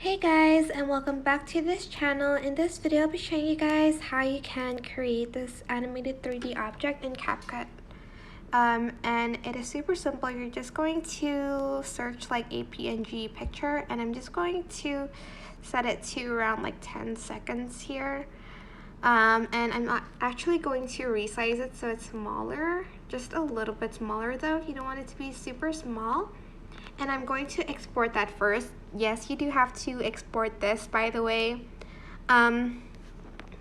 Hey guys, and welcome back to this channel. In this video, I'll be showing you guys how you can create this animated 3D object in Capcut. And it is super simple. You're just going to search like a PNG picture, and I'm just going to set it to around like 10 seconds here. And I'm not actually going to resize it so it's smaller, just a little bit smaller though. You don't want it to be super small. And I'm going to export that first. Yes, you do have to export this, by the way.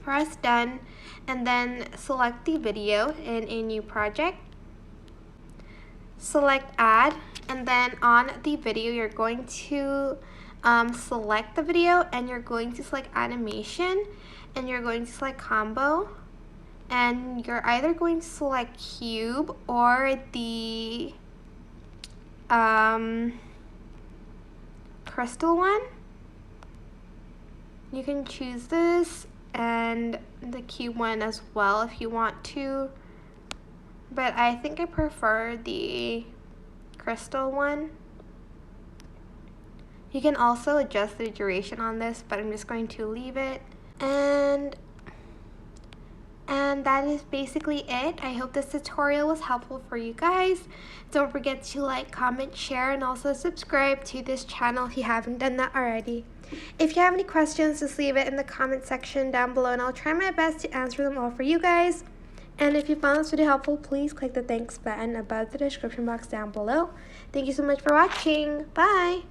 Press done, and then select the video in a new project. Select add, and then on the video, you're going to select the video, and you're going to select animation, and you're going to select combo, and you're either going to select cube or the crystal one. You can choose this and the cube one as well if you want to, but I think I prefer the crystal one. You can also adjust the duration on this, but I'm just going to leave it. And that is basically it. I hope this tutorial was helpful for you guys. Don't forget to like, comment, share, and also subscribe to this channel if you haven't done that already. If you have any questions, just leave it in the comment section down below, and I'll try my best to answer them all for you guys. And if you found this video helpful, please click the thanks button above the description box down below. Thank you so much for watching. Bye!